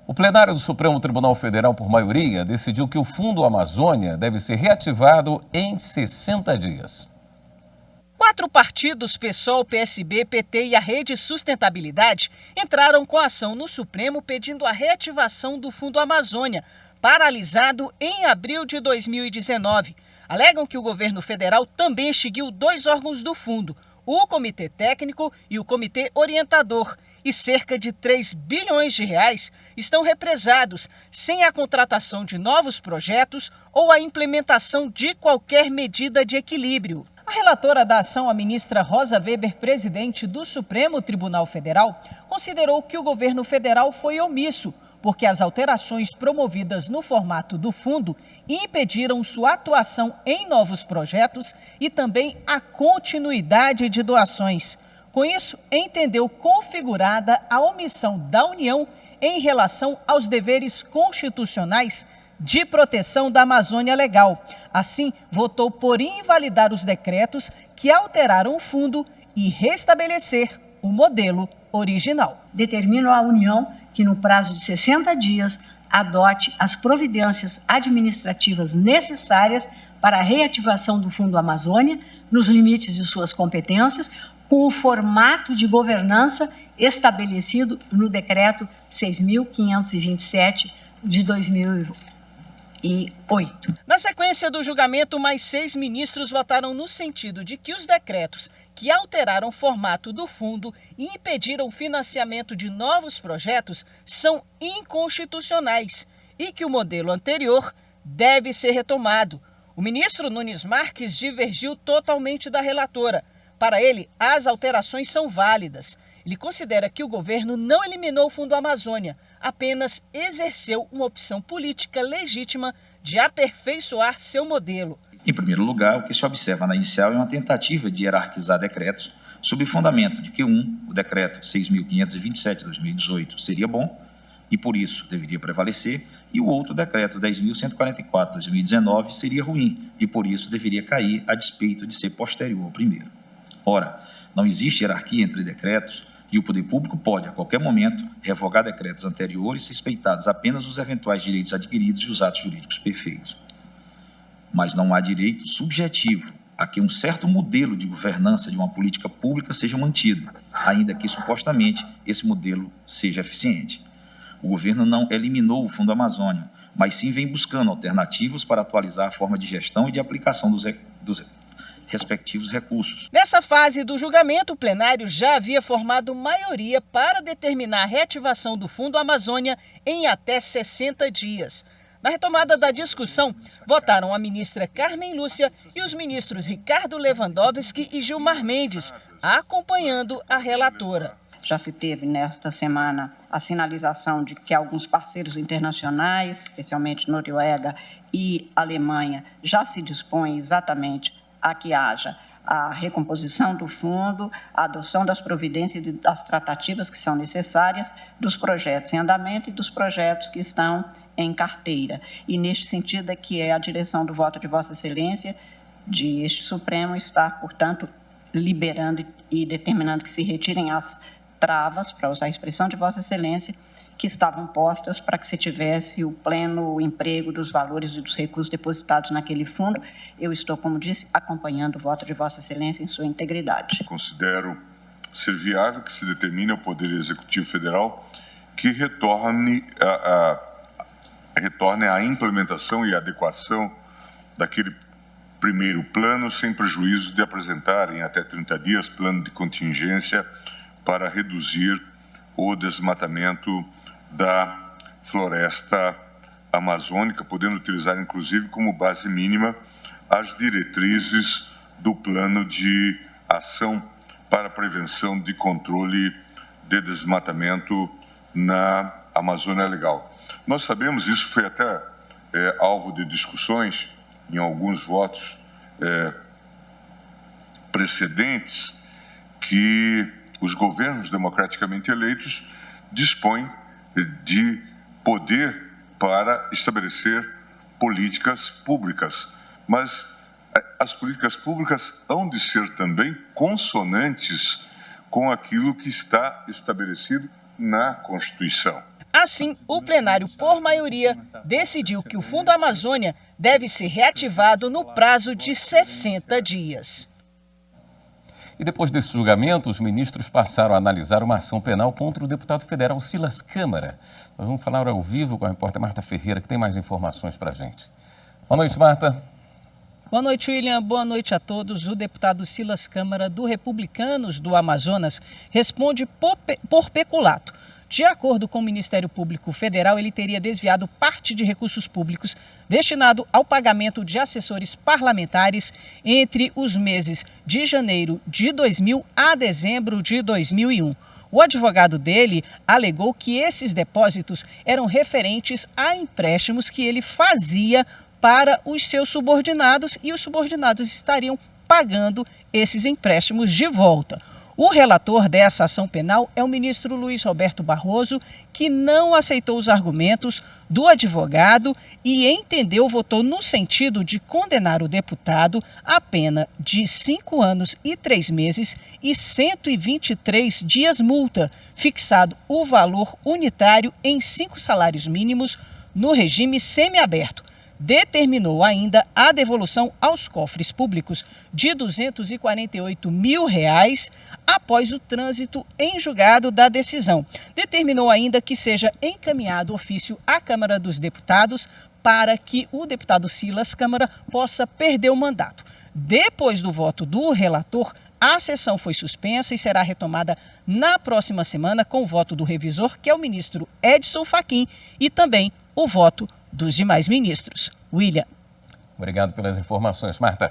O plenário do Supremo Tribunal Federal, por maioria, decidiu que o Fundo Amazônia deve ser reativado em 60 dias. 4 partidos, PSOL, PSB, PT e a Rede Sustentabilidade, entraram com ação no Supremo pedindo a reativação do Fundo Amazônia, paralisado em abril de 2019. Alegam que o governo federal também extinguiu 2 órgãos do fundo, o Comitê Técnico e o Comitê Orientador, e cerca de 3 bilhões de reais estão represados, sem a contratação de novos projetos ou a implementação de qualquer medida de equilíbrio. A relatora da ação, a ministra Rosa Weber, presidente do Supremo Tribunal Federal, considerou que o governo federal foi omisso, porque as alterações promovidas no formato do fundo impediram sua atuação em novos projetos e também a continuidade de doações. Com isso, entendeu configurada a omissão da União em relação aos deveres constitucionais de proteção da Amazônia Legal. Assim, votou por invalidar os decretos que alteraram o fundo e restabelecer o modelo original. Determino à União que, no prazo de 60 dias, adote as providências administrativas necessárias para a reativação do Fundo Amazônia, nos limites de suas competências, com o formato de governança estabelecido no Decreto 6.527 de 2008. Na sequência do julgamento, mais 6 ministros votaram no sentido de que os decretos que alteraram o formato do fundo e impediram o financiamento de novos projetos são inconstitucionais e que o modelo anterior deve ser retomado. O ministro Nunes Marques divergiu totalmente da relatora. Para ele, as alterações são válidas. Ele considera que o governo não eliminou o Fundo Amazônia, apenas exerceu uma opção política legítima de aperfeiçoar seu modelo. Em primeiro lugar, o que se observa na inicial é uma tentativa de hierarquizar decretos sob o fundamento de que o decreto 6.527 de 2018 seria bom e, por isso, deveria prevalecer, e o outro decreto 10.144 de 2019 seria ruim e, por isso, deveria cair a despeito de ser posterior ao primeiro. Ora, não existe hierarquia entre decretos e o poder público pode, a qualquer momento, revogar decretos anteriores, respeitados apenas os eventuais direitos adquiridos e os atos jurídicos perfeitos. Mas não há direito subjetivo a que um certo modelo de governança de uma política pública seja mantido, ainda que, supostamente, esse modelo seja eficiente. O governo não eliminou o Fundo Amazônia, mas sim vem buscando alternativas para atualizar a forma de gestão e de aplicação dos respectivos recursos. Nessa fase do julgamento, o plenário já havia formado maioria para determinar a reativação do Fundo Amazônia em até 60 dias. Na retomada da discussão, votaram a ministra Carmen Lúcia e os ministros Ricardo Lewandowski e Gilmar Mendes, acompanhando a relatora. Já se teve nesta semana a sinalização de que alguns parceiros internacionais, especialmente Noruega e Alemanha, já se dispõem exatamente a que haja a recomposição do fundo, a adoção das providências e das tratativas que são necessárias, dos projetos em andamento e dos projetos que estão em carteira. E, neste sentido, é que é a direção do voto de Vossa Excelência, de este Supremo, estar, portanto, liberando e determinando que se retirem as travas, para usar a expressão de Vossa Excelência, que estavam postas para que se tivesse o pleno emprego dos valores e dos recursos depositados naquele fundo. Eu estou, como disse, acompanhando o voto de Vossa Excelência em sua integridade. Considero ser viável que se determine ao Poder Executivo Federal que retorne à implementação e adequação daquele primeiro plano, sem prejuízo de apresentar em até 30 dias plano de contingência para reduzir o desmatamento da floresta amazônica, podendo utilizar, inclusive, como base mínima as diretrizes do plano de ação para a prevenção de controle de desmatamento na Amazônia Legal. Nós sabemos, isso foi até alvo de discussões em alguns votos precedentes, que os governos democraticamente eleitos dispõem de poder para estabelecer políticas públicas, mas as políticas públicas hão de ser também consonantes com aquilo que está estabelecido na Constituição. Assim, o plenário, por maioria, decidiu que o Fundo Amazônia deve ser reativado no prazo de 60 dias. E depois desse julgamento, os ministros passaram a analisar uma ação penal contra o deputado federal Silas Câmara. Nós vamos falar ao vivo com a repórter Marta Ferreira, que tem mais informações para a gente. Boa noite, Marta. Boa noite, William. Boa noite a todos. O deputado Silas Câmara, do Republicanos do Amazonas, responde por peculato. De acordo com o Ministério Público Federal, ele teria desviado parte de recursos públicos destinado ao pagamento de assessores parlamentares entre os meses de janeiro de 2000 a dezembro de 2001. O advogado dele alegou que esses depósitos eram referentes a empréstimos que ele fazia para os seus subordinados e os subordinados estariam pagando esses empréstimos de volta. O relator dessa ação penal é o ministro Luiz Roberto Barroso, que não aceitou os argumentos do advogado e votou no sentido de condenar o deputado a pena de 5 anos e 3 meses e 123 dias multa, fixado o valor unitário em 5 salários mínimos no regime semiaberto. Determinou ainda a devolução aos cofres públicos de R$ 248 mil após o trânsito em julgado da decisão. Determinou ainda que seja encaminhado ofício à Câmara dos Deputados para que o deputado Silas Câmara possa perder o mandato. Depois do voto do relator, a sessão foi suspensa e será retomada na próxima semana com o voto do revisor, que é o ministro Edson Fachin, e também o voto dos demais ministros. William. Obrigado pelas informações, Marta.